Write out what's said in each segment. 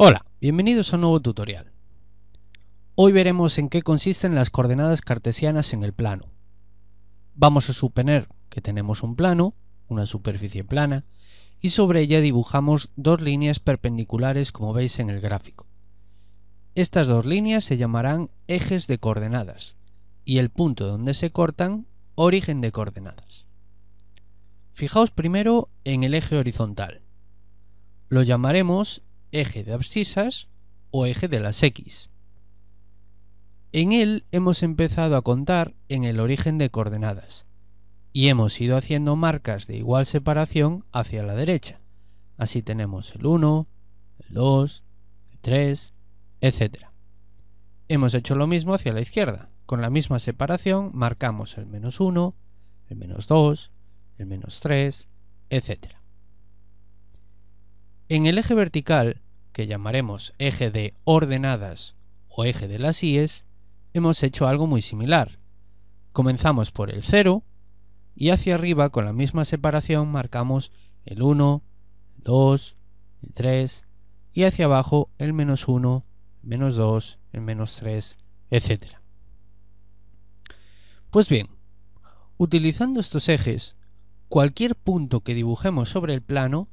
Hola, bienvenidos a un nuevo tutorial. Hoy veremos en qué consisten las coordenadas cartesianas en el plano. Vamos a suponer que tenemos un plano, una superficie plana, y sobre ella dibujamos dos líneas perpendiculares como veis en el gráfico. Estas dos líneas se llamarán ejes de coordenadas y el punto donde se cortan, origen de coordenadas. Fijaos primero en el eje horizontal. Lo llamaremos eje de abscisas o eje de las X. En él hemos empezado a contar en el origen de coordenadas y hemos ido haciendo marcas de igual separación hacia la derecha. Así tenemos el 1, el 2, el 3, etc. Hemos hecho lo mismo hacia la izquierda. Con la misma separación marcamos el -1, el -2, el -3, etc. En el eje vertical, que llamaremos eje de ordenadas o eje de las Y's, hemos hecho algo muy similar. Comenzamos por el 0 y hacia arriba con la misma separación marcamos el 1, el 2, el 3 y hacia abajo el -1, el -2, el -3, etc. Pues bien, utilizando estos ejes, cualquier punto que dibujemos sobre el plano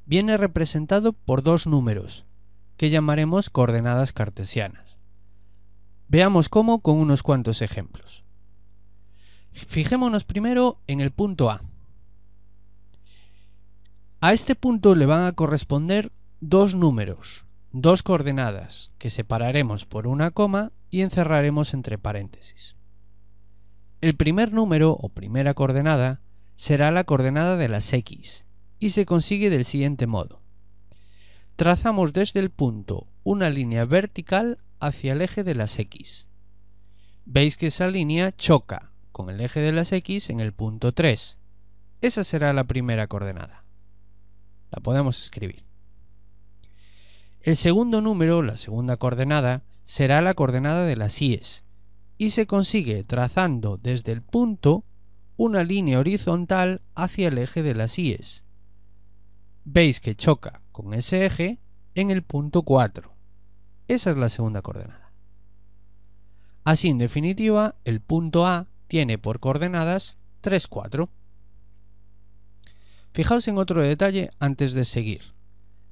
viene representado por dos números, que llamaremos coordenadas cartesianas. Veamos cómo con unos cuantos ejemplos. Fijémonos primero en el punto A. A este punto le van a corresponder dos números, dos coordenadas, que separaremos por una coma y encerraremos entre paréntesis. El primer número o primera coordenada será la coordenada de las X, y se consigue del siguiente modo. Trazamos desde el punto una línea vertical hacia el eje de las X. Veis que esa línea choca con el eje de las X en el punto 3. Esa será la primera coordenada. La podemos escribir. El segundo número, la segunda coordenada, será la coordenada de las Y's y se consigue trazando desde el punto una línea horizontal hacia el eje de las Y's. Veis que choca con ese eje en el punto 4. Esa es la segunda coordenada. Así, en definitiva, el punto A tiene por coordenadas 3, 4. Fijaos en otro detalle antes de seguir.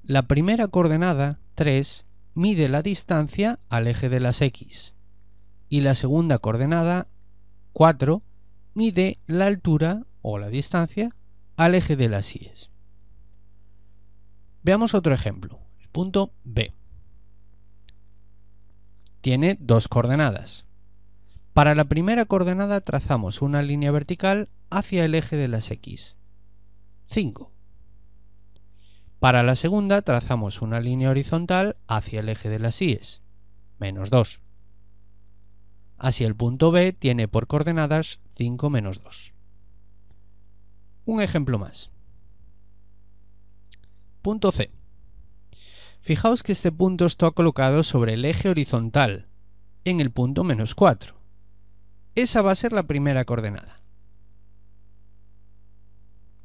La primera coordenada, 3, mide la distancia al eje de las X y la segunda coordenada, 4, mide la altura o la distancia al eje de las Y's. Veamos otro ejemplo. El punto B tiene dos coordenadas. Para la primera coordenada trazamos una línea vertical hacia el eje de las X, 5. Para la segunda trazamos una línea horizontal hacia el eje de las Y's, -2. Así el punto B tiene por coordenadas 5, -2. Un ejemplo más. Punto C. Fijaos que este punto está colocado sobre el eje horizontal, en el punto -4. Esa va a ser la primera coordenada.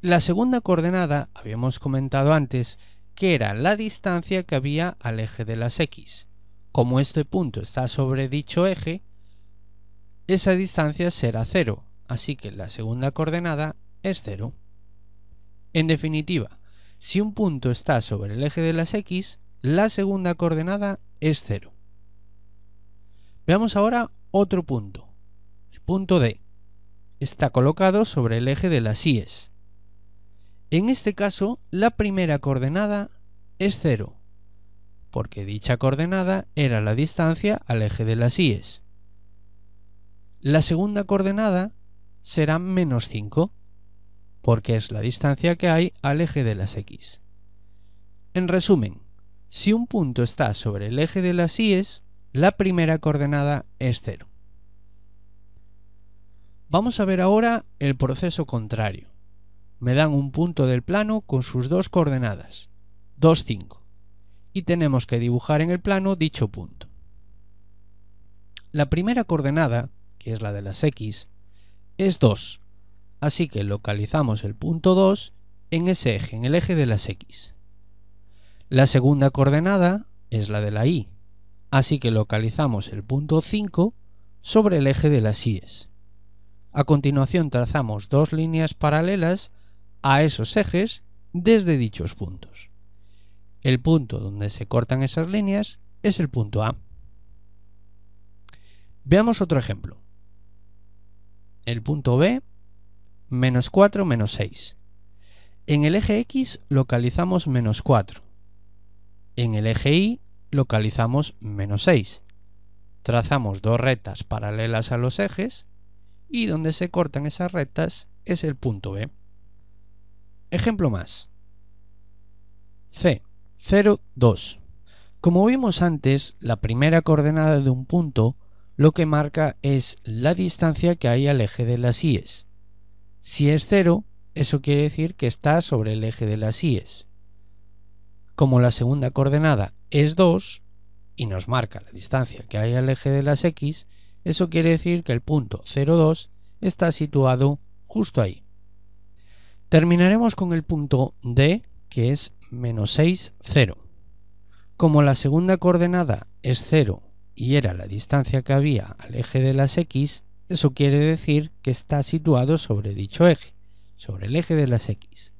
La segunda coordenada, habíamos comentado antes, que era la distancia que había al eje de las X. Como este punto está sobre dicho eje, esa distancia será 0, así que la segunda coordenada es 0. En definitiva, si un punto está sobre el eje de las X, la segunda coordenada es 0. Veamos ahora otro punto. El punto D está colocado sobre el eje de las Y's. En este caso, la primera coordenada es 0, porque dicha coordenada era la distancia al eje de las Y's. La segunda coordenada será -5, porque es la distancia que hay al eje de las X. En resumen, si un punto está sobre el eje de las Y's, la primera coordenada es 0. Vamos a ver ahora el proceso contrario. Me dan un punto del plano con sus dos coordenadas, 2, 5, y tenemos que dibujar en el plano dicho punto. La primera coordenada, que es la de las X, es 2, así que localizamos el punto 2 en ese eje, en el eje de las X. La segunda coordenada es la de la Y, así que localizamos el punto 5 sobre el eje de las Y's. A continuación trazamos dos líneas paralelas a esos ejes desde dichos puntos. El punto donde se cortan esas líneas es el punto A. Veamos otro ejemplo. El punto B, menos 4, menos 6. En el eje X localizamos menos 4. En el eje Y localizamos menos 6. Trazamos dos rectas paralelas a los ejes y donde se cortan esas rectas es el punto B. Ejemplo más. C, 0, 2. Como vimos antes, la primera coordenada de un punto lo que marca es la distancia que hay al eje de las Y's. Si es 0, eso quiere decir que está sobre el eje de las Y's. Como la segunda coordenada es 2 y nos marca la distancia que hay al eje de las X, eso quiere decir que el punto 0, 2 está situado justo ahí. Terminaremos con el punto D, que es menos 6, 0. Como la segunda coordenada es 0 y era la distancia que había al eje de las X, eso quiere decir que está situado sobre dicho eje, sobre el eje de las X.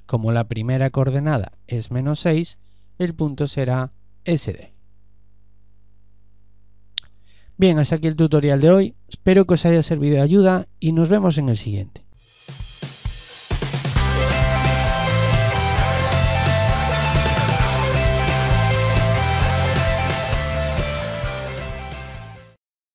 Como la primera coordenada es menos 6, el punto será SD. Bien, hasta aquí el tutorial de hoy. Espero que os haya servido de ayuda y nos vemos en el siguiente.